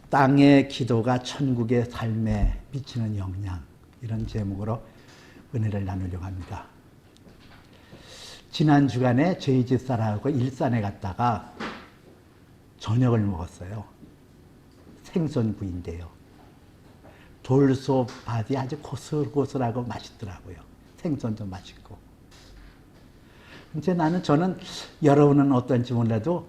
땅의 기도가 천국의 삶에 미치는 영향, 이런 제목으로 은혜를 나누려고 합니다. 지난 주간에 저희 집사람하고 일산에 갔다가 저녁을 먹었어요. 생선구이인데요. 돌솥밥이 아주 고슬고슬하고 맛있더라고요. 생선도 맛있고. 이제 저는 여러분은 어떤지 몰라도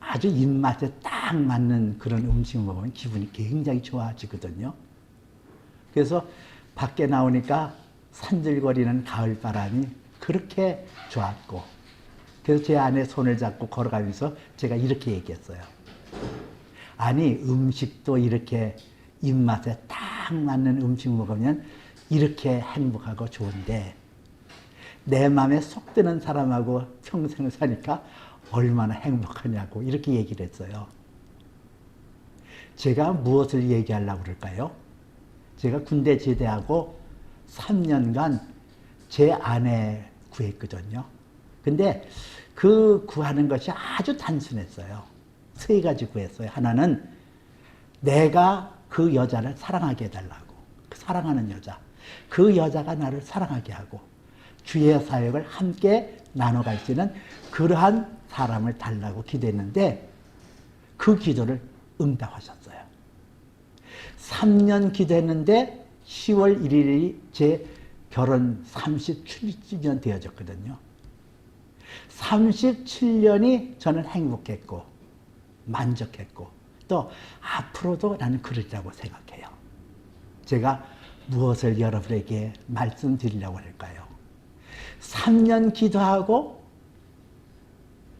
아주 입맛에 딱 맞는 그런 음식 먹으면 기분이 굉장히 좋아지거든요. 그래서 밖에 나오니까 산들거리는 가을바람이 그렇게 좋았고, 그래서 제 아내 손을 잡고 걸어가면서 제가 이렇게 얘기했어요. 아니, 음식도 이렇게 입맛에 딱 맞는 음식 먹으면 이렇게 행복하고 좋은데 내 마음에 쏙 드는 사람하고 평생을 사니까 얼마나 행복하냐고 이렇게 얘기를 했어요. 제가 무엇을 얘기하려고 그럴까요? 제가 군대 제대하고 3년간 제 아내 구했거든요. 근데 그 구하는 것이 아주 단순했어요. 세 가지 구했어요. 하나는 내가 그 여자를 사랑하게 해달라고. 사랑하는 여자. 그 여자가 나를 사랑하게 하고 주의 사역을 함께 나눠갈 수 있는 그러한 사람을 달라고 기도했는데 그 기도를 응답하셨어요. 3년 기도했는데 10월 1일이 제 결혼 37주년 되어졌거든요. 37년이 저는 행복했고 만족했고 또 앞으로도 나는 그러리라고 생각해요. 제가 무엇을 여러분에게 말씀드리려고 할까요? 3년 기도하고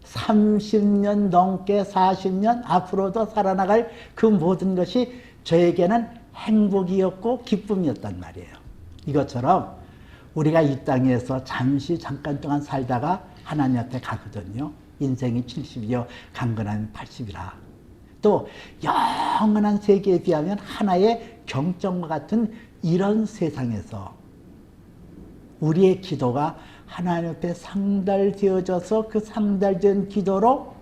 30년 넘게 40년 앞으로도 살아나갈 그 모든 것이 저에게는 행복이었고 기쁨이었단 말이에요. 이것처럼 우리가 이 땅에서 잠깐 동안 살다가 하나님 앞에 가거든요. 인생이 70이요 강건하면 80이라. 또 영원한 세계에 비하면 하나의 경점과 같은 이런 세상에서 우리의 기도가 하나님 앞에 상달되어져서 그 상달된 기도로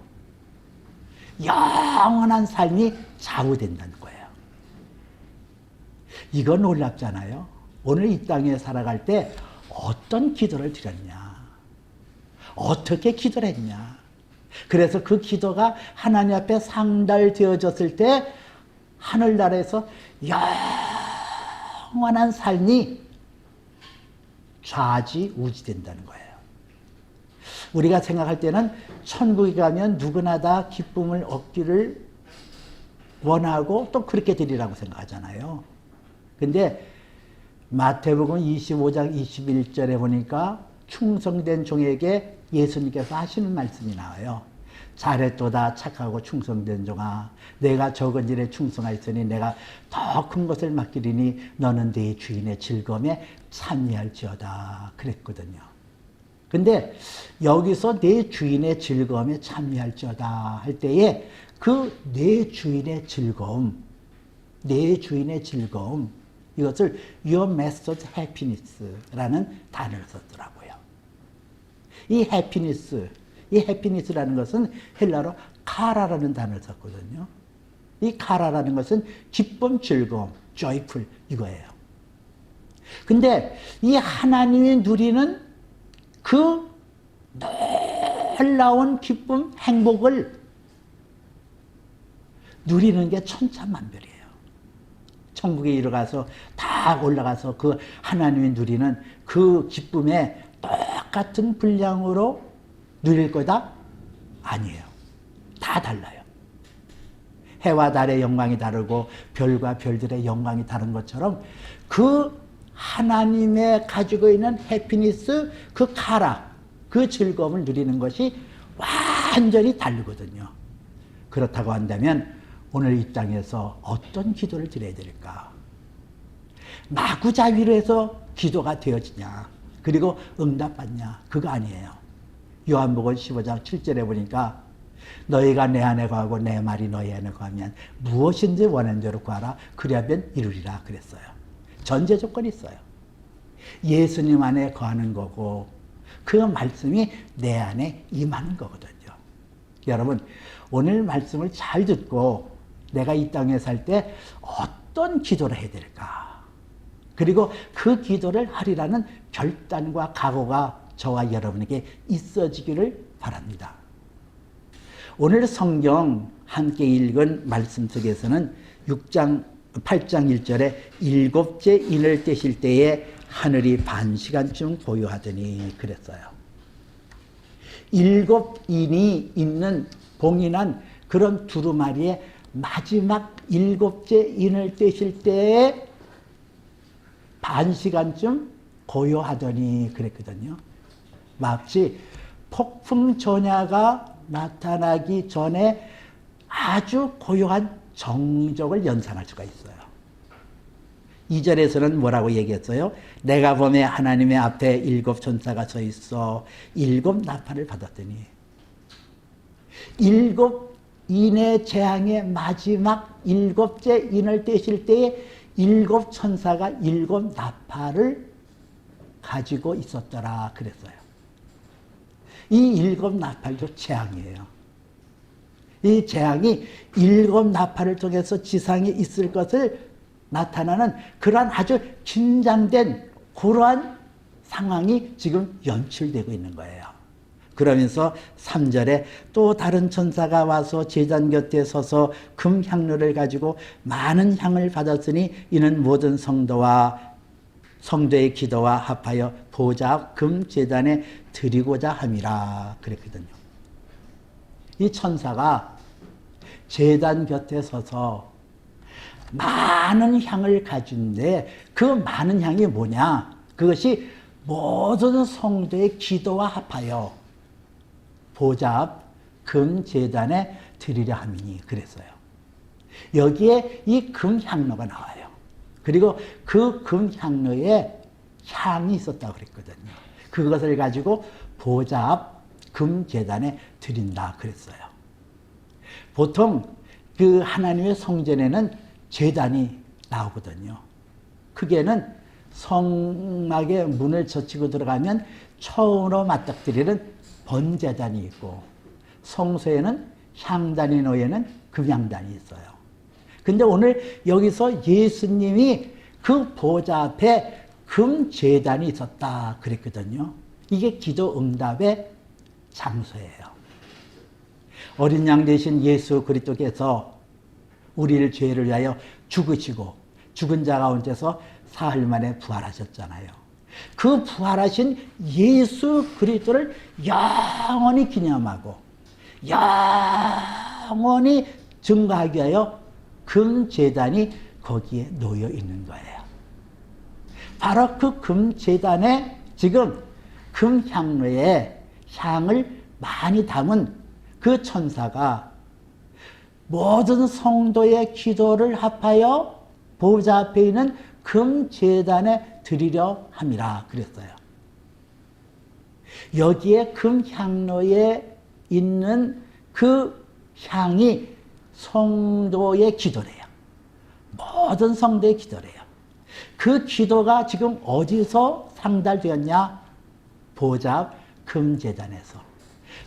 영원한 삶이 좌우된다는 거예요. 이거 놀랍잖아요. 오늘 이 땅에 살아갈 때 어떤 기도를 드렸냐, 어떻게 기도를 했냐. 그래서 그 기도가 하나님 앞에 상달되어졌을 때 하늘나라에서 영원한 삶이 좌지우지된다는 거예요. 우리가 생각할 때는 천국에 가면 누구나 다 기쁨을 얻기를 원하고 또 그렇게 되리라고 생각하잖아요. 근데 마태복음 25장 21절에 보니까 충성된 종에게 예수님께서 하시는 말씀이 나와요. 잘했도다 착하고 충성된 종아, 내가 적은 일에 충성하였으니 내가 더 큰 것을 맡기리니 너는 네 주인의 즐거움에 참여할지어다 그랬거든요. 근데 여기서 내 주인의 즐거움에 참여할지어다 할 때에 그 내 주인의 즐거움, 내 주인의 즐거움, 이것을 Your Master's Happiness라는 단어를 썼더라고요. 이 해피니스라는 것은 헬라로 카라라는 단어를 썼거든요. 이 카라라는 것은 기쁨, 즐거움, joyful 이거예요. 근데 이 하나님이 누리는 그 놀라운 기쁨, 행복을 누리는 게 천차만별이에요. 천국에 이르가서 다 올라가서 그 하나님이 누리는 그 기쁨에 똑같은 분량으로 누릴 거다? 아니에요. 다 달라요. 해와 달의 영광이 다르고 별과 별들의 영광이 다른 것처럼 그 하나님의 가지고 있는 해피니스, 그 카라, 그 즐거움을 누리는 것이 완전히 다르거든요. 그렇다고 한다면 오늘 이 땅에서 어떤 기도를 드려야 될까? 마구자위로 해서 기도가 되어지냐, 그리고 응답받냐, 그거 아니에요. 요한복음 15장 7절에 보니까 너희가 내 안에 거하고 내 말이 너희 안에 거하면 무엇인지 원하는 대로 구하라 그리하면 이루리라 그랬어요. 전제 조건이 있어요. 예수님 안에 거하는 거고 그 말씀이 내 안에 임하는 거거든요. 여러분, 오늘 말씀을 잘 듣고 내가 이 땅에 살 때 어떤 기도를 해야 될까? 그리고 그 기도를 하리라는 결단과 각오가 저와 여러분에게 있어지기를 바랍니다. 오늘 성경 함께 읽은 말씀 속에서는 8장 1절에 일곱째 인을 떼실 때에 하늘이 반 시간쯤 고요하더니 그랬어요. 일곱 인이 있는 봉인한 그런 두루마리에 마지막 일곱째 인을 떼실 때에 반 시간쯤 고요하더니 그랬거든요. 마치 폭풍 전야가 나타나기 전에 아주 고요한 정적을 연상할 수가 있어요. 2절에서는 뭐라고 얘기했어요? 내가 보매 하나님의 앞에 일곱 천사가 서 있어 일곱 나팔을 받았더니 일곱 인의 재앙의 마지막 일곱째 인을 떼실 때에 일곱 천사가 일곱 나팔을 가지고 있었더라 그랬어요. 이 일곱 나팔도 재앙이에요. 이 재앙이 일곱 나팔을 통해서 지상에 있을 것을 나타나는 그러한 아주 긴장된 그러한 상황이 지금 연출되고 있는 거예요. 그러면서 3절에 또 다른 천사가 와서 제단 곁에 서서 금 향로를 가지고 많은 향을 받았으니 이는 모든 성도의 기도와 합하여 보좌 앞 금 제단에 드리고자 함이라 그랬거든요. 이 천사가 제단 곁에 서서 많은 향을 가진데 그 많은 향이 뭐냐? 그것이 모든 성도의 기도와 합하여 보좌 앞 금 제단에 드리려 함이니 그랬어요. 여기에 이 금 향로가 나와요. 그리고 그 금 향로에 향이 있었다고 그랬거든요. 그것을 가지고 보좌 앞 금 제단에 드린다 그랬어요. 보통 그 하나님의 성전에는 제단이 나오거든요. 크게는 성막의 문을 젖히고 들어가면 처음으로 맞닥뜨리는 번제단이 있고 성소에는 향단이 놓여있는 금향단이 있어요. 근데 오늘 여기서 예수님이 그 보좌 앞에 금제단이 있었다 그랬거든요. 이게 기도 응답의 장소예요. 어린 양 되신 예수 그리스도께서 우리를 죄를 위하여 죽으시고 죽은 자 가운데서 사흘 만에 부활하셨잖아요. 그 부활하신 예수 그리스도를 영원히 기념하고 영원히 증거하기 위하여 금제단이 거기에 놓여 있는 거예요. 바로 그 금제단에 지금 금향로에 향을 많이 담은 그 천사가 모든 성도의 기도를 합하여 보좌 앞에 있는 금제단에 드리려 함이라 그랬어요. 여기에 금향로에 있는 그 향이 성도의 기도래요. 모든 성도의 기도래요. 그 기도가 지금 어디서 상달되었냐? 보좌 앞 금제단에서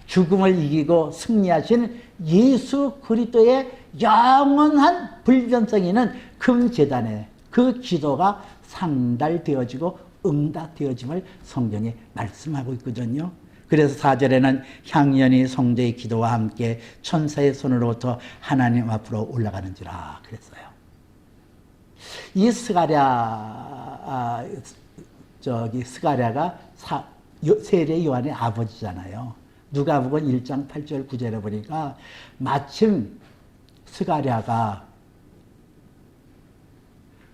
죽음을 이기고 승리하신 예수 그리스도의 영원한 불변성 있는 금제단에 그 기도가 상달되어지고 응답되어짐을 성경에 말씀하고 있거든요. 그래서 4절에는 향연이 성도의 기도와 함께 천사의 손으로부터 하나님 앞으로 올라가는지라 그랬어요. 이 스가랴가 세례 요한의 아버지잖아요. 누가복음 1장 8절 9절에 보니까 마침 스가랴가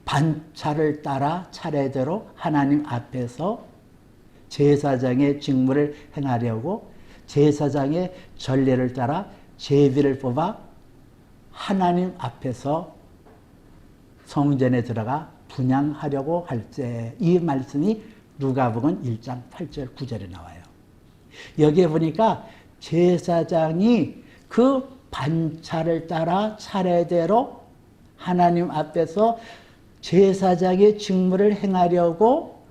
반차를 따라 차례대로 하나님 앞에서 제사장의 직무를 행하려고 제사장의 전례를 따라 제비를 뽑아 하나님 앞에서 성전에 들어가 분향하려고 할 때 이 말씀이 누가복음 1장 8절 9절에 나와요. 여기에 보니까 제사장이 그 반차를 따라 차례대로 하나님 앞에서 제사장의 직무를 행하려고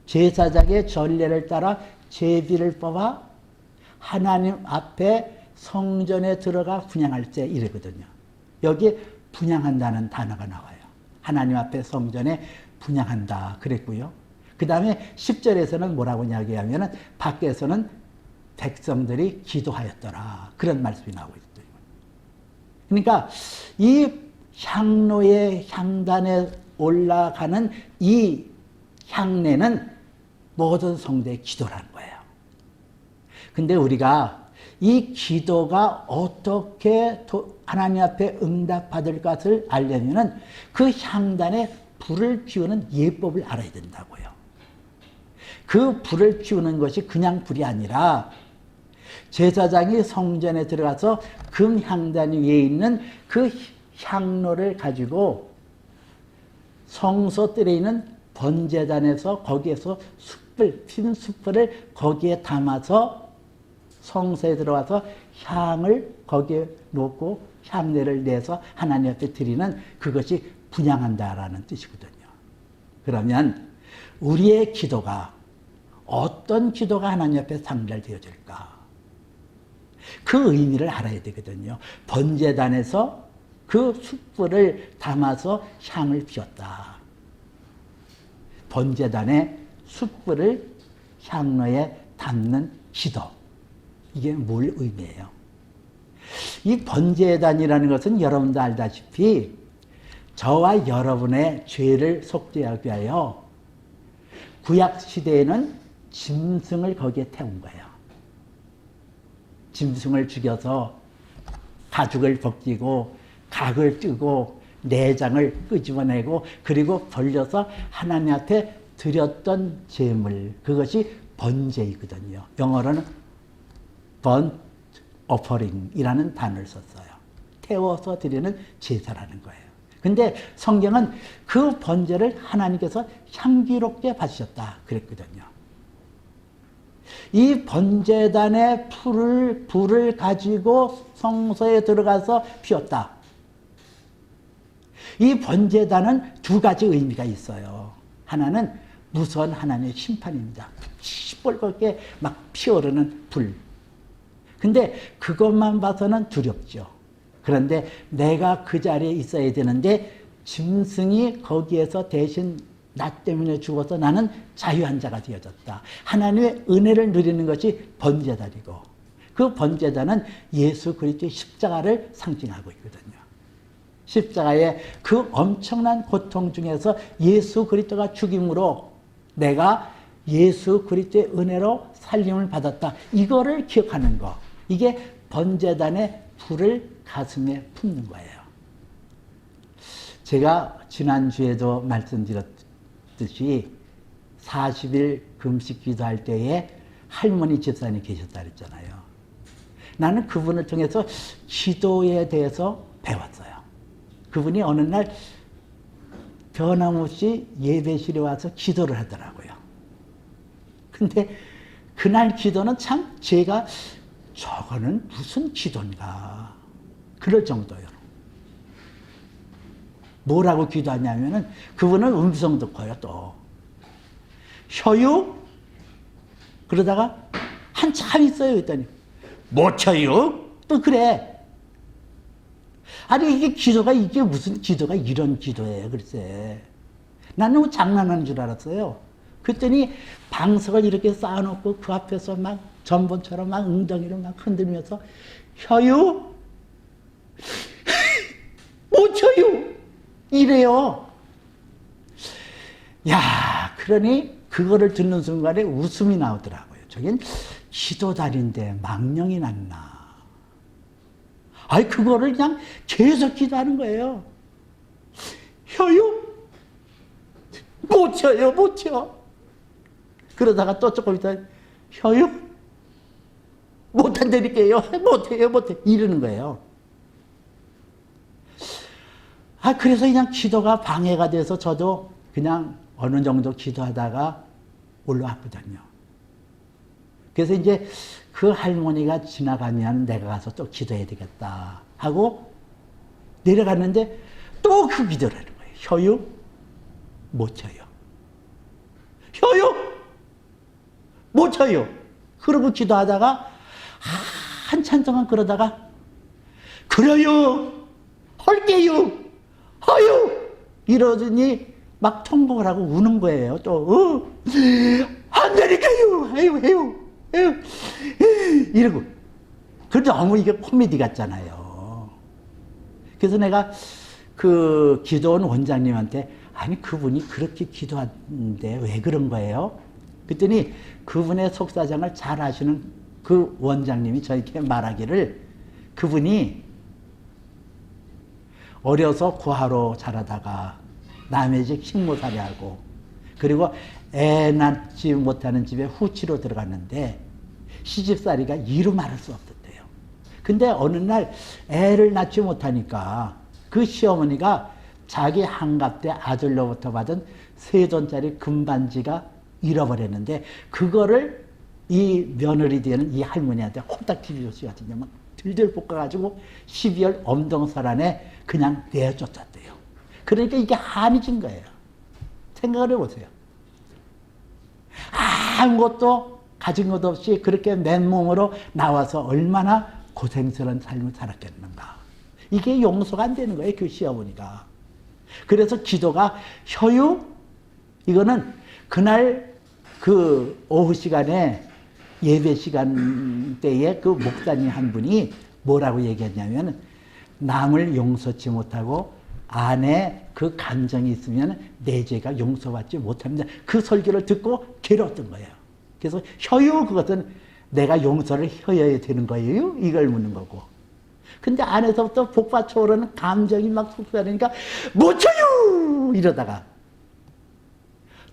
제사장의 전례를 따라 제비를 뽑아 하나님 앞에 성전에 들어가 분향할 때 이러거든요. 여기에 분향한다는 단어가 나와요. 하나님 앞에 성전에 분향한다 그랬고요. 그 다음에 10절에서는 뭐라고 이야기하면은 밖에서는 백성들이 기도하였더라. 그런 말씀이 나오고 있어요. 그러니까 이 향로의 향단에 올라가는 이 향내는 모든 성도의 기도라는 거예요. 근데 우리가 이 기도가 어떻게 하나님 앞에 응답받을 것을 알려면은 그 향단에 불을 피우는 예법을 알아야 된다고요. 그 불을 피우는 것이 그냥 불이 아니라 제사장이 성전에 들어가서 금향단 위에 있는 그 향로를 가지고 성소 뜰에 있는 번제단에서 거기에서 숯불, 핀 숯불을 거기에 담아서 성소에 들어와서 향을 거기에 놓고 향내를 내서 하나님 앞에 드리는 그것이 분향한다라는 뜻이거든요. 그러면 우리의 기도가 어떤 기도가 하나님 앞에 상달되어질까? 그 의미를 알아야 되거든요. 번제단에서 그 숯불을 담아서 향을 피웠다. 번제단에 숯불을 향로에 담는 기도. 이게 뭘 의미해요? 이 번제단이라는 것은 여러분도 알다시피 저와 여러분의 죄를 속죄하기 위하여 구약 시대에는 짐승을 거기에 태운 거예요. 짐승을 죽여서 가죽을 벗기고 각을 뜨고 내장을 끄집어내고 그리고 벌려서 하나님 앞에 드렸던 제물, 그것이 번제이거든요. 영어로는 burnt offering이라는 단어를 썼어요. 태워서 드리는 제사라는 거예요. 근데 성경은 그 번제를 하나님께서 향기롭게 받으셨다 그랬거든요. 이 번제단의 불을 가지고 성소에 들어가서 피웠다. 이 번제단은 두 가지 의미가 있어요. 하나는 무서운 하나님의 심판입니다. 시뻘겋게 막 피어오르는 불. 근데 그것만 봐서는 두렵죠. 그런데 내가 그 자리에 있어야 되는데 짐승이 거기에서 대신 나 때문에 죽어서 나는 자유한 자가 되어졌다. 하나님의 은혜를 누리는 것이 번제단이고 그 번제단은 예수 그리스도의 십자가를 상징하고 있거든요. 십자가의 그 엄청난 고통 중에서 예수 그리스도가 죽임으로 내가 예수 그리스도의 은혜로 살림을 받았다. 이거를 기억하는 거. 이게 번제단의 불을 가슴에 품는 거예요. 제가 지난주에도 말씀드렸듯이 40일 금식 기도할 때에 할머니 집사님 계셨다 그랬잖아요. 나는 그분을 통해서 기도에 대해서 배웠어요. 그분이 어느 날 변함없이 예배실에 와서 기도를 하더라고요. 근데 그날 기도는 참 제가 저거는 무슨 기도인가 그럴 정도예요. 뭐라고 기도하냐면은 그분은 음성도 커요. 또 혀요? 그러다가 한참 있어요. 그랬더니 못 쳐요? 또 그래. 아니 이게 기도가 이게 무슨 기도가 이런 기도예요. 글쎄. 나는 뭐 장난하는 줄 알았어요. 그랬더니 방석을 이렇게 쌓아놓고 그 앞에서 막 전번처럼 막 엉덩이를 막 흔들면서 혀요? 못 쳐요? 이래요. 야, 그러니 그거를 듣는 순간에 웃음이 나오더라고요. 저긴 기도달인데 망령이 났나. 아이, 그거를 그냥 계속 기도하는 거예요. 혀요? 못 쳐요, 못 쳐. 그러다가 또 조금 있다, 혀요? 못한다니까요. 못해요, 못해. 이러는 거예요. 아, 그래서 그냥 기도가 방해가 돼서 저도 그냥 어느 정도 기도하다가 올라왔거든요. 그래서 이제 그 할머니가 지나가면 내가 가서 또 기도해야 되겠다 하고 내려갔는데 또 그 기도를 하는 거예요. 혀요? 못 쳐요. 혀요? 못 쳐요. 그러고 기도하다가 한참 동안 그러다가 그래요. 할 게요. 허유 이러더니 막 통곡을 하고 우는 거예요. 또 안 되니까요. 에휴 이러고. 그 너무 이게 코미디 같잖아요. 그래서 내가 그 기도원 원장님한테 아니 그분이 그렇게 기도하는데 왜 그런 거예요? 그랬더니 그분의 속사정을 잘 아시는 그 원장님이 저에게 말하기를 그분이 어려서 구하로 자라다가 남의 집 식모살이 하고 그리고 애 낳지 못하는 집에 후치로 들어갔는데 시집살이가 이루 말할 수 없었대요. 근데 어느 날 애를 낳지 못하니까 그 시어머니가 자기 한갑 때 아들로부터 받은 세돈짜리 금반지가 잃어버렸는데 그거를 이 며느리 되는 이 할머니한테 홀딱 뒤집어쓰거든요. 막 들들 볶아가지고 12월 엄동설 안에 그냥 내어줬었대요. 그러니까 이게 한이 진 거예요. 생각을 해보세요. 아무것도 가진 것 없이 그렇게 맨몸으로 나와서 얼마나 고생스러운 삶을 살았겠는가. 이게 용서가 안 되는 거예요, 그 시어머니가. 그래서 기도가 효유, 이거는 그날 그 오후 시간에 예배 시간 때에 그 목사님 한 분이 뭐라고 얘기했냐면 남을 용서치 못하고 안에 그 감정이 있으면 내 죄가 용서받지 못합니다. 그 설교를 듣고 괴로웠던 거예요. 그래서 효유 그것은 내가 용서를 해야 되는 거예요? 이걸 묻는 거고. 근데 안에서부터 복받쳐오르는 감정이 막 속삭이니까 못 쳐요! 이러다가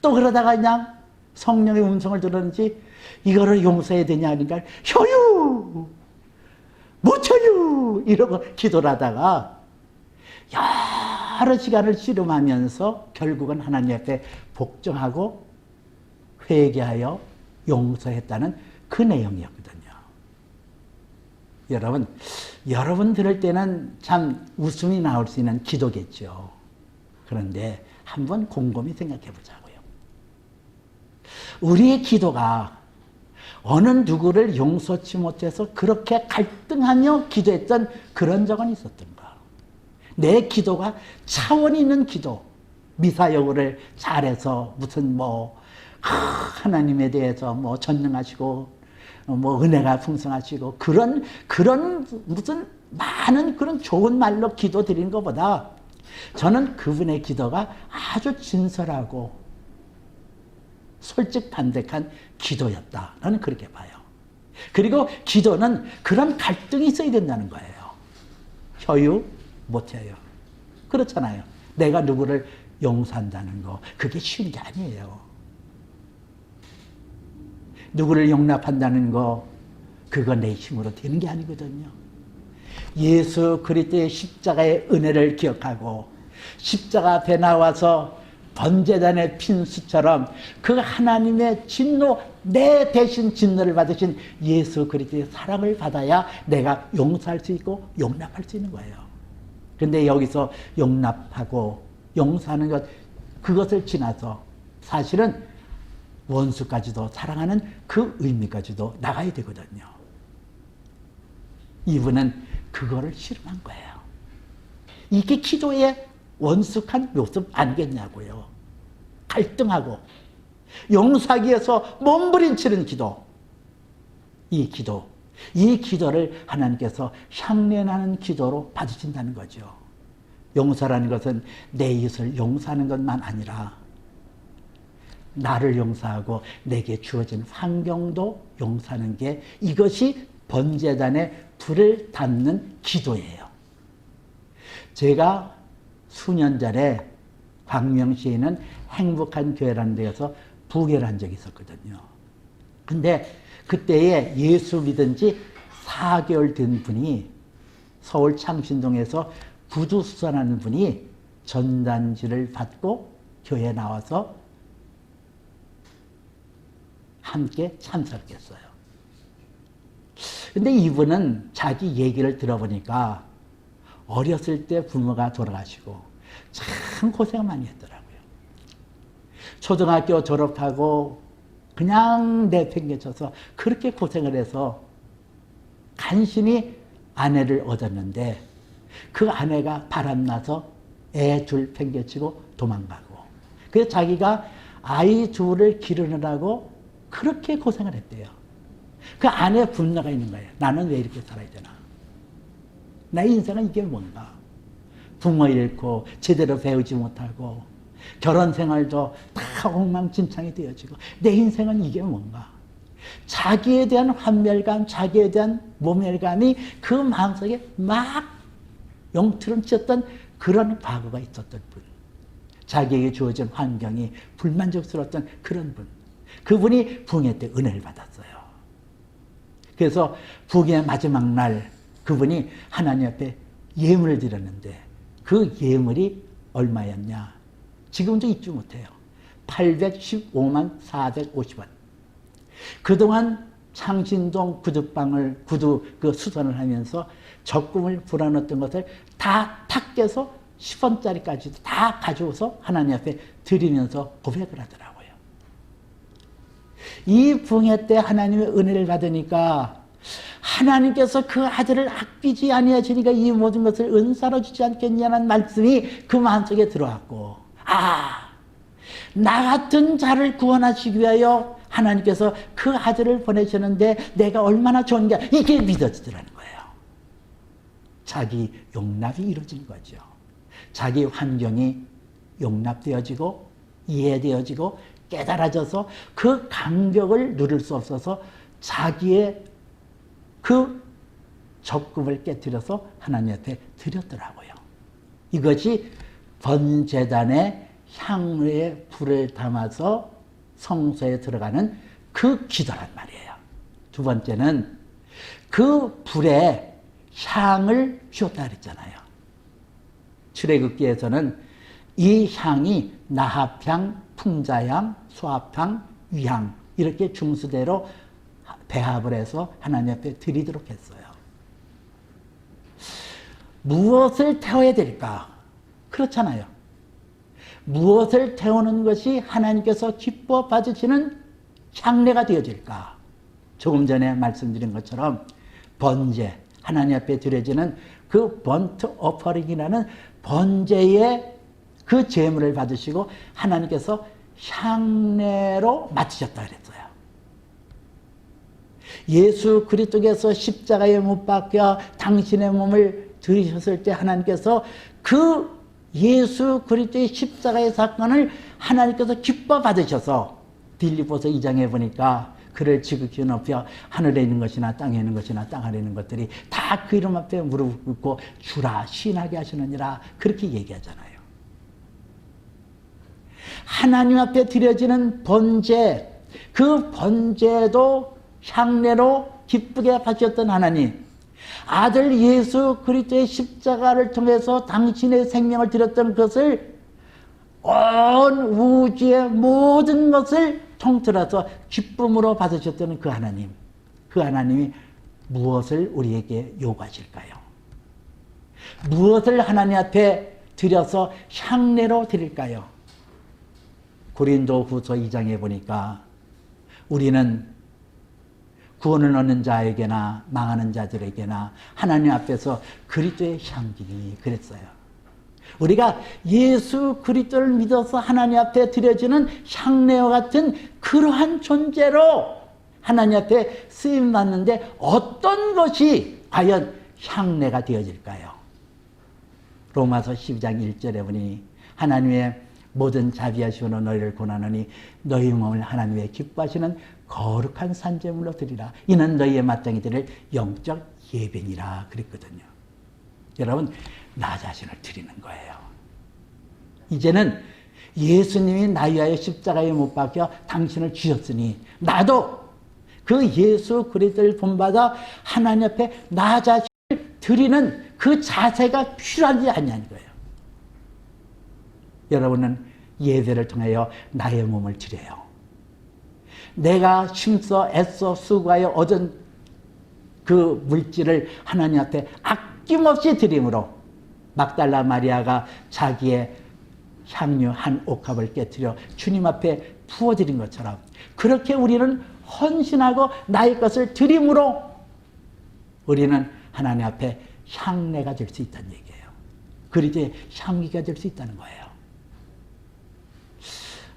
또 그러다가 그냥 성령의 음성을 들었는지 이거를 용서해야 되냐 하니까 효유! 못 쳐요! 이러고 기도를 하다가 여러 시간을 씨름하면서 결국은 하나님 앞에 복종하고 회개하여 용서했다는 그 내용이었거든요. 여러분 들을 때는 참 웃음이 나올 수 있는 기도겠죠. 그런데 한번 곰곰이 생각해 보자고요. 우리의 기도가 어느 누구를 용서치 못해서 그렇게 갈등하며 기도했던 그런 적은 있었던가? 내 기도가 차원 있는 기도, 미사여구를 잘해서 무슨 하나님에 대해서 전능하시고 은혜가 풍성하시고 그런 무슨 많은 그런 좋은 말로 기도 드리는 것보다 저는 그분의 기도가 아주 진솔하고 솔직담백한 기도였다. 나는 그렇게 봐요. 그리고 기도는 그런 갈등이 있어야 된다는 거예요. 효유 못해요. 그렇잖아요. 내가 누구를 용서한다는 거 그게 쉬운 게 아니에요. 누구를 용납한다는 거 그거 내 힘으로 되는 게 아니거든요. 예수 그리스도의 십자가의 은혜를 기억하고 십자가 앞에 나와서 번제단의 핀수처럼 그 하나님의 진노, 내 대신 진노를 받으신 예수 그리스도의 사랑을 받아야 내가 용서할 수 있고 용납할 수 있는 거예요. 그런데 여기서 용납하고 용서하는 것, 그것을 지나서 사실은 원수까지도 사랑하는 그 의미까지도 나가야 되거든요. 이분은 그거를 실험한 거예요. 이게 기도의 원숙한 모습 아니겠냐고요. 갈등하고 용서하기 위해서 몸부림치는 기도. 이 기도를 하나님께서 향례나는 기도로 받으신다는 거죠. 용서라는 것은 내 이웃을 용서하는 것만 아니라 나를 용서하고 내게 주어진 환경도 용서하는 게 이것이 번제단에 불을 담는 기도예요. 제가 수년 전에 광명시에 있는 행복한 교회라는 데에서 부교를 한 적이 있었거든요. 근데 그때에 예수 믿은 지 4개월 된 분이 서울 창신동에서 부두수선하는 분이 전단지를 받고 교회에 나와서 함께 참석했어요. 근데 이분은 자기 얘기를 들어보니까 어렸을 때 부모가 돌아가시고 참 고생을 많이 했더라고요. 초등학교 졸업하고 그냥 내팽개쳐서 그렇게 고생을 해서 간신히 아내를 얻었는데 그 아내가 바람나서 애 둘 팽개치고 도망가고, 그래서 자기가 아이 둘을 기르느라고 그렇게 고생을 했대요. 그 안에 분노가 있는 거예요. 나는 왜 이렇게 살아야 되나? 나의 인생은 이게 뭔가? 부모 잃고 제대로 배우지 못하고 결혼 생활도 다 엉망진창이 되어지고 내 인생은 이게 뭔가? 자기에 대한 환멸감, 자기에 대한 모멸감이 그 마음속에 막 영투를 쳤던 그런 과거가 있었던 분. 자기에게 주어진 환경이 불만족스러웠던 그런 분. 그분이 부흥회 때 은혜를 받았어요. 그래서 부흥회 마지막 날 그분이 하나님 앞에 예물을 드렸는데 그 예물이 얼마였냐? 지금도 잊지 못해요. 815만 450원. 그동안 창신동 구두 그 수선을 하면서 적금을 불어넣었던 것을 다 탁 깨서 10원짜리까지도 다 가져오서 하나님 앞에 드리면서 고백을 하더라고요. 이 부흥회 때 하나님의 은혜를 받으니까 하나님께서 그 아들을 아끼지 아니하시니까 이 모든 것을 은사로 주지 않겠냐는 말씀이 그 마음속에 들어왔고, 나 같은 자를 구원하시기 위하여 하나님께서 그 아들을 보내셨는데 내가 얼마나 좋은가, 이게 믿어지더라는 거예요. 자기 용납이 이루어진 거죠. 자기 환경이 용납되어지고 이해되어지고 깨달아져서 그 감격을 누릴 수 없어서 자기의 그 적금을 깨뜨려서 하나님 앞에 드렸더라고요. 이것이 번제단에 향로에 불을 담아서 성소에 들어가는 그 기도란 말이에요. 두 번째는 그 불에 향을 피웠다 그랬잖아요. 출애굽기에서는 이 향이 나합향, 풍자향, 수합향, 위향 이렇게 중수대로 배합을 해서 하나님 앞에 드리도록 했어요. 무엇을 태워야 될까? 그렇잖아요. 무엇을 태우는 것이 하나님께서 기뻐 받으시는 향례가 되어질까? 조금 전에 말씀드린 것처럼 번제, 하나님 앞에 드려지는 그 번트 오퍼링이라는 번제의 그 제물을 받으시고 하나님께서 향례로 맡으셨다 그랬어요. 예수 그리스도께서 십자가에 못 박혀 당신의 몸을 들이셨을 때 하나님께서 그 예수 그리스도의 십자가의 사건을 하나님께서 기뻐 받으셔서 빌립보서 2장에 보니까 그를 지극히 높여 하늘에 있는 것이나 땅에 있는 것이나 땅 아래 있는 것들이 다 그 이름 앞에 무릎 꿇고 주라 신하게 하시느니라 그렇게 얘기하잖아요. 하나님 앞에 드려지는 번제, 그 번제도 향례로 기쁘게 받으셨던 하나님, 아들 예수 그리스도의 십자가를 통해서 당신의 생명을 드렸던 것을 온 우주의 모든 것을 통틀어서 기쁨으로 받으셨던 그 하나님, 그 하나님이 무엇을 우리에게 요구하실까요? 무엇을 하나님 앞에 드려서 향례로 드릴까요? 고린도후서 2장에 보니까 우리는 구원을 얻는 자에게나 망하는 자들에게나 하나님 앞에서 그리스도의 향기니 그랬어요. 우리가 예수 그리스도를 믿어서 하나님 앞에 드려지는 향례와 같은 그러한 존재로 하나님 앞에 쓰임받는데 어떤 것이 과연 향례가 되어질까요? 로마서 12장 1절에 보니 하나님의 모든 자비하시오는 너희를 권하노니 너희 몸을 하나님의 기뻐하시는 거룩한 산제물로 드리라. 이는 너희의 마땅히 드릴 영적 예배니라 그랬거든요. 여러분, 나 자신을 드리는 거예요. 이제는 예수님이 나 위하여 십자가에 못 박혀 당신을 주셨으니 나도 그 예수 그리스도를 본받아 하나님 앞에 나 자신을 드리는 그 자세가 필요하지 않냐는 거예요. 여러분은 예배를 통하여 나의 몸을 드려요. 내가 힘써 애써 수고하여 얻은 그 물질을 하나님 앞에 아낌없이 드림으로 막달라 마리아가 자기의 향유 한 옥합을 깨뜨려 주님 앞에 부어드린 것처럼 그렇게 우리는 헌신하고 나의 것을 드림으로 우리는 하나님 앞에 향례가 될 수 있다는 얘기예요. 그리지 향기가 될 수 있다는 거예요.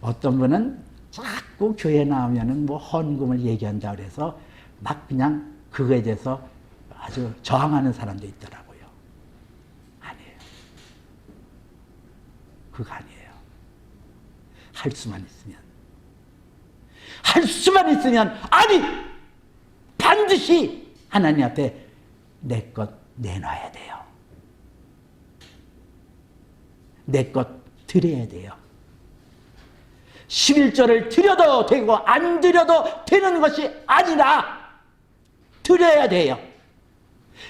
어떤 분은 자꾸 교회 나오면은 뭐 헌금을 얘기한다 그래서 막 그냥 그거에 대해서 아주 저항하는 사람도 있더라고요. 아니에요. 그거 아니에요. 할 수만 있으면. 할 수만 있으면, 아니! 반드시 하나님 앞에 내 것 내놔야 돼요. 내 것 드려야 돼요. 11조를 드려도 되고 안 드려도 되는 것이 아니라 드려야 돼요.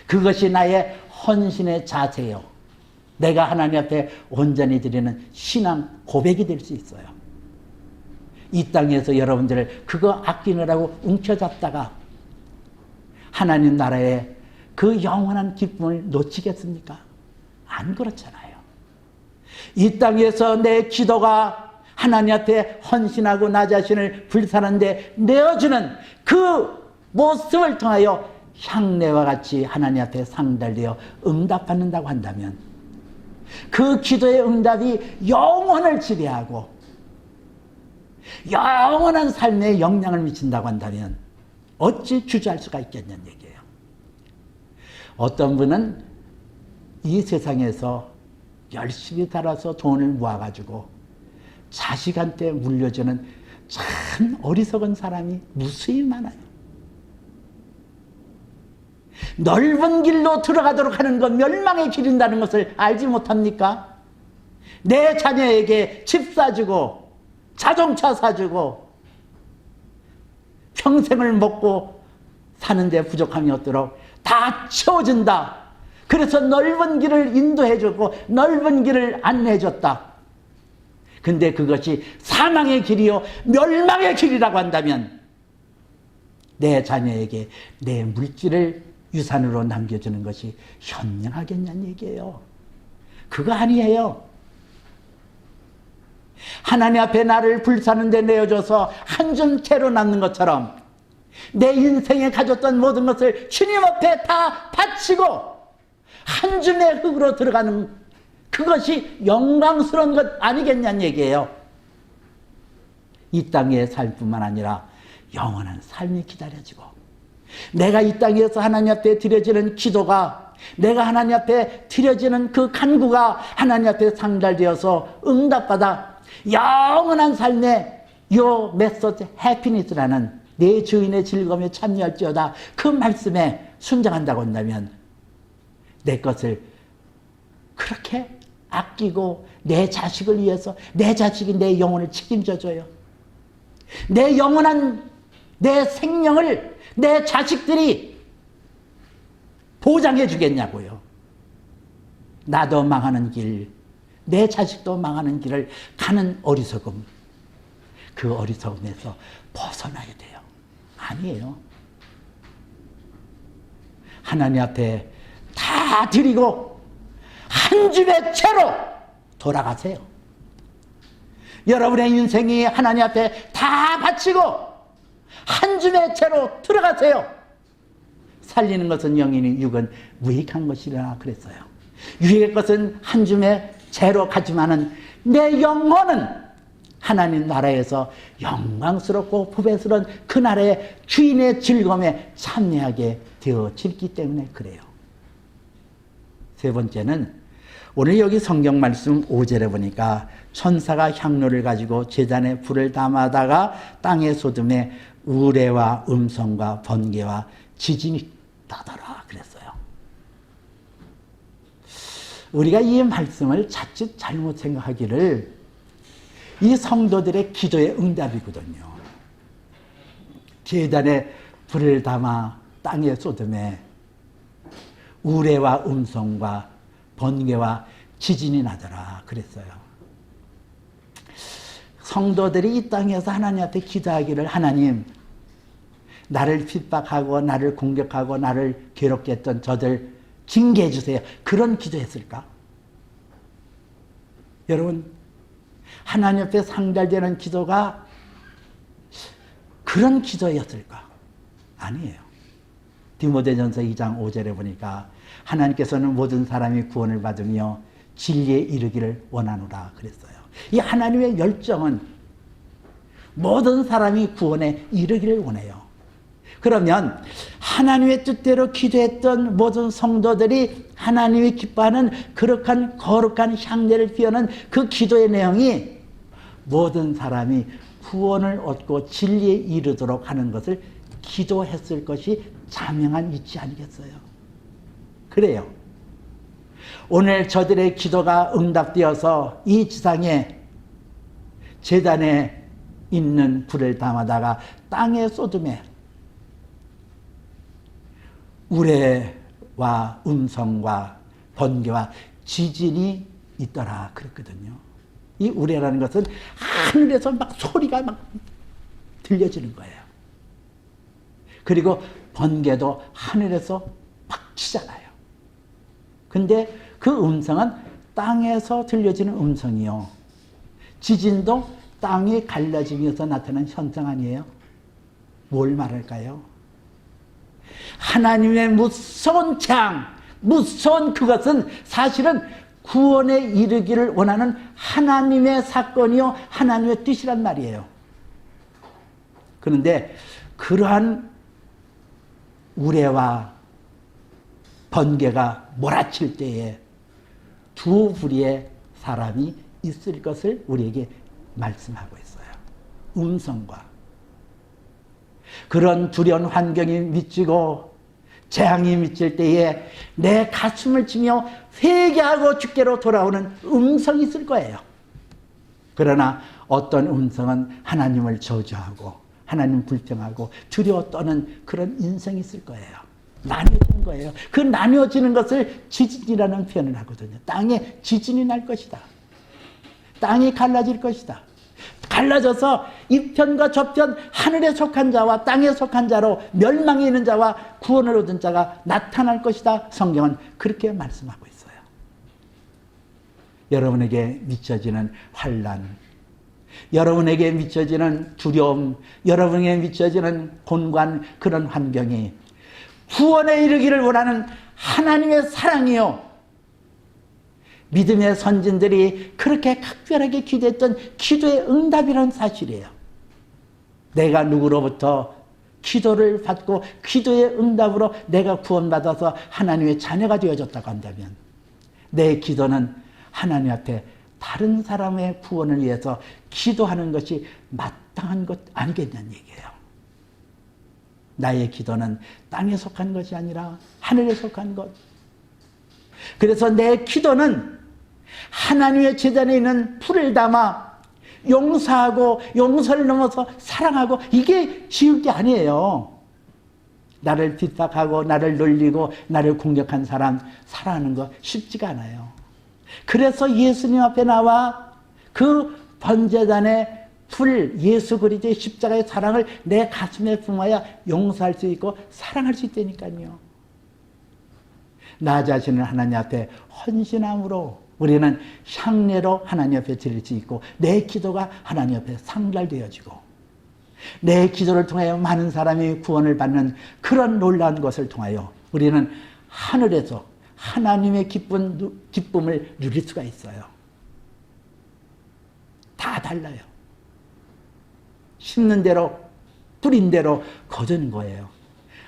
그것이 나의 헌신의 자세요. 내가 하나님 앞에 온전히 드리는 신앙 고백이 될 수 있어요. 이 땅에서 여러분들 그거 아끼느라고 움켜잡다가 하나님 나라의 그 영원한 기쁨을 놓치겠습니까? 안 그렇잖아요. 이 땅에서 내 기도가 하나님 앞에 헌신하고 나 자신을 불사는데 내어주는 그 모습을 통하여 향내와 같이 하나님 앞에 상달되어 응답받는다고 한다면 그 기도의 응답이 영혼을 지배하고 영원한 삶에 영향을 미친다고 한다면 어찌 주저할 수가 있겠냐는 얘기예요. 어떤 분은 이 세상에서 열심히 살아서 돈을 모아가지고 자식한테 물려주는 참 어리석은 사람이 무수히 많아요. 넓은 길로 들어가도록 하는 것, 멸망의 길인다는 것을 알지 못합니까? 내 자녀에게 집 사주고 자동차 사주고 평생을 먹고 사는데 부족함이 없도록 다 채워준다. 그래서 넓은 길을 인도해주고 넓은 길을 안내해줬다. 근데 그것이 사망의 길이요 멸망의 길이라고 한다면 내 자녀에게 내 물질을 유산으로 남겨주는 것이 현명하겠냐는 얘기예요. 그거 아니에요. 하나님 앞에 나를 불사는 데 내어줘서 한 줌 채로 남는 것처럼 내 인생에 가졌던 모든 것을 주님 앞에 다 바치고 한 줌의 흙으로 들어가는 그것이 영광스러운 것 아니겠냐는 얘기예요. 이 땅의 삶뿐만 아니라 영원한 삶이 기다려지고 내가 이 땅에서 하나님 앞에 드려지는 기도가 내가 하나님 앞에 드려지는 그 간구가 하나님 앞에 상달되어서 응답받아 영원한 삶의 요 메소드 해피니스라는 내 주인의 즐거움에 참여할지어다 그 말씀에 순종한다고 한다면 내 것을 그렇게 아끼고 내 자식을 위해서 내 자식이 내 영혼을 책임져줘요. 내 영원한 내 생명을 내 자식들이 보장해 주겠냐고요. 나도 망하는 길, 내 자식도 망하는 길을 가는 어리석음, 그 어리석음에서 벗어나야 돼요. 아니에요. 하나님 앞에 다 드리고 한 줌의 채로 돌아가세요. 여러분의 인생이 하나님 앞에 다 바치고 한 줌의 채로 들어가세요. 살리는 것은 영이니 육은 무익한 것이라 그랬어요. 유익의 것은 한 줌의 채로 가지만은 내 영혼은 하나님 나라에서 영광스럽고 보배스러운 그 나라의 주인의 즐거움에 참여하게 되어질기 때문에 그래요. 세 번째는 오늘 여기 성경 말씀 5절에 보니까 천사가 향로를 가지고 제단에 불을 담아다가 땅에 쏟음에 우레와 음성과 번개와 지진이 나더라 그랬어요. 우리가 이 말씀을 자칫 잘못 생각하기를 이 성도들의 기도의 응답이거든요. 제단에 불을 담아 땅에 쏟음에 우레와 음성과 번개와 지진이 나더라 그랬어요. 성도들이 이 땅에서 하나님 앞에 기도하기를 하나님 나를 핍박하고 나를 공격하고 나를 괴롭게 했던 저들 징계해 주세요. 그런 기도했을까? 여러분 하나님 앞에 상달되는 기도가 그런 기도였을까? 아니에요. 디모데전서 2장 5절에 보니까 하나님께서는 모든 사람이 구원을 받으며 진리에 이르기를 원하노라 그랬어요. 이 하나님의 열정은 모든 사람이 구원에 이르기를 원해요. 그러면 하나님의 뜻대로 기도했던 모든 성도들이 하나님이 기뻐하는 그릇한 거룩한 향례를 피우는 그 기도의 내용이 모든 사람이 구원을 얻고 진리에 이르도록 하는 것을 기도했을 것이 자명한 이치 아니겠어요? 그래요. 오늘 저들의 기도가 응답되어서 이 지상에 제단에 있는 불을 담아다가 땅에 쏟음에 우레와 음성과 번개와 지진이 있더라 그랬거든요. 이 우레라는 것은 하늘에서 막 소리가 막 들려지는 거예요. 그리고 번개도 하늘에서 막 치잖아요. 근데 그 음성은 땅에서 들려지는 음성이요. 지진도 땅이 갈라지면서 나타난 현상 아니에요? 뭘 말할까요? 하나님의 무서운 창, 무서운 그것은 사실은 구원에 이르기를 원하는 하나님의 사건이요, 하나님의 뜻이란 말이에요. 그런데 그러한 우레와 번개가 몰아칠 때에 두 부류의 사람이 있을 것을 우리에게 말씀하고 있어요. 음성과 그런 두려운 환경이 미치고 재앙이 미칠 때에 내 가슴을 치며 회개하고 주께로 돌아오는 음성이 있을 거예요. 그러나 어떤 음성은 하나님을 저주하고 하나님 불평하고 두려워 떠는 그런 인성이 있을 거예요. 나뉘어지는 거예요. 그 나뉘어지는 것을 지진이라는 표현을 하거든요. 땅에 지진이 날 것이다. 땅이 갈라질 것이다. 갈라져서 이편과 저편, 하늘에 속한 자와 땅에 속한 자로 멸망에 있는 자와 구원을 얻은 자가 나타날 것이다. 성경은 그렇게 말씀하고 있어요. 여러분에게 미쳐지는 환난, 여러분에게 미쳐지는 두려움, 여러분에게 미쳐지는 곤관, 그런 환경이 구원에 이르기를 원하는 하나님의 사랑이요, 믿음의 선진들이 그렇게 각별하게 기도했던 기도의 응답이라는 사실이에요. 내가 누구로부터 기도를 받고 기도의 응답으로 내가 구원받아서 하나님의 자녀가 되어졌다고 한다면 내 기도는 하나님 앞에 다른 사람의 구원을 위해서 기도하는 것이 마땅한 것 아니겠냐는 얘기예요. 나의 기도는 땅에 속한 것이 아니라 하늘에 속한 것. 그래서 내 기도는 하나님의 제단에 있는 풀을 담아 용서하고 용서를 넘어서 사랑하고, 이게 쉬울 게 아니에요. 나를 핍박하고 나를 놀리고 나를 공격한 사람 사랑하는 거 쉽지가 않아요. 그래서 예수님 앞에 나와 그 번제단의 풀, 예수 그리스도의 십자가의 사랑을 내 가슴에 품어야 용서할 수 있고 사랑할 수 있다니까요. 나 자신을 하나님 앞에 헌신함으로 우리는 향례로 하나님 앞에 드릴 수 있고, 내 기도가 하나님 앞에 상달되어지고, 내 기도를 통하여 많은 사람이 구원을 받는 그런 놀라운 것을 통하여 우리는 하늘에서 하나님의 기쁨을 누릴 수가 있어요. 다 달라요. 심는 대로 뿌린 대로 거두는 거예요.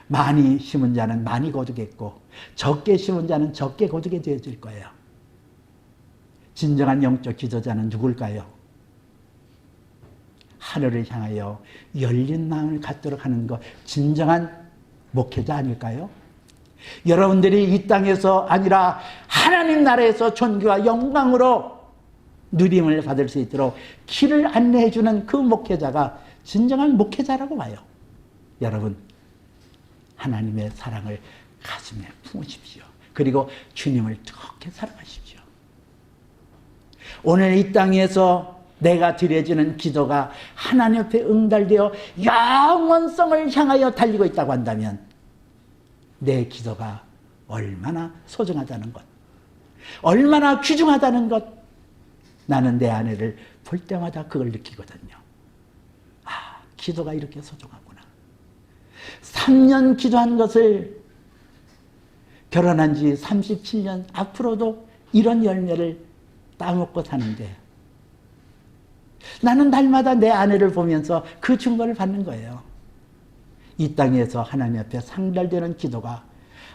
많이 심은 자는 많이 거두겠고 적게 심은 자는 적게 거두게 되어질 거예요. 진정한 영적 기도자는 누굴까요? 하늘을 향하여 열린 마음을 갖도록 하는 것, 진정한 목회자 아닐까요? 여러분들이 이 땅에서 아니라 하나님 나라에서 존귀와 영광으로 누림을 받을 수 있도록 길을 안내해 주는 그 목회자가 진정한 목회자라고 봐요. 여러분, 하나님의 사랑을 가슴에 품으십시오. 그리고 주님을 뜨겁게 사랑하십시오. 오늘 이 땅에서 내가 드려지는 기도가 하나님 앞에 응달되어 영원성을 향하여 달리고 있다고 한다면 내 기도가 얼마나 소중하다는 것, 얼마나 귀중하다는 것, 나는 내 아내를 볼 때마다 그걸 느끼거든요. 아, 기도가 이렇게 소중하구나. 3년 기도한 것을 결혼한 지 37년 앞으로도 이런 열매를 따먹고 사는데 나는 날마다 내 아내를 보면서 그 증거를 받는 거예요. 이 땅에서 하나님 앞에 상달되는 기도가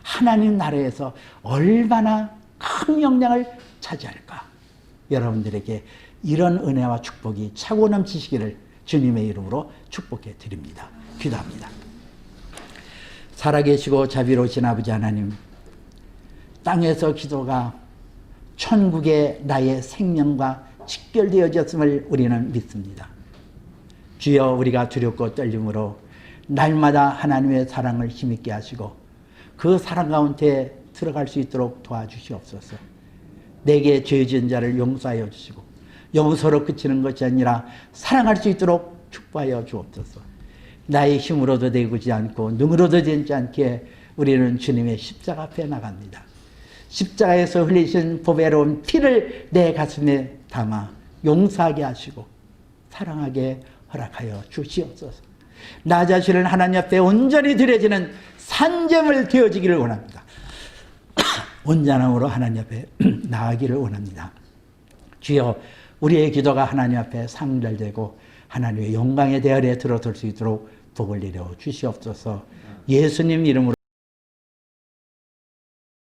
하나님 나라에서 얼마나 큰 영향을 차지할까. 여러분들에게 이런 은혜와 축복이 차고 넘치시기를 주님의 이름으로 축복해 드립니다. 기도합니다. 살아계시고 자비로우신 아버지 하나님, 땅에서 기도가 천국의 나의 생명과 직결되어졌음을 우리는 믿습니다. 주여, 우리가 두렵고 떨림으로 날마다 하나님의 사랑을 힘있게 하시고 그 사랑 가운데 들어갈 수 있도록 도와주시옵소서. 내게 죄 지은 자를 용서하여 주시고 용서로 그치는 것이 아니라 사랑할 수 있도록 축복하여 주옵소서. 나의 힘으로도 되지 않고 능으로도 되지 않게 우리는 주님의 십자가 앞에 나갑니다. 십자가에서 흘리신 보배로운 피를 내 가슴에 담아 용서하게 하시고 사랑하게 허락하여 주시옵소서. 나 자신을 하나님 앞에 온전히 드려지는 산재물 되어지기를 원합니다. 온전함으로 하나님 앞에 나아가기를 원합니다. 주여, 우리의 기도가 하나님 앞에 상달되고 하나님의 영광의 대열에 들어설 수 있도록 복을 내려 주시옵소서. 예수님 이름으로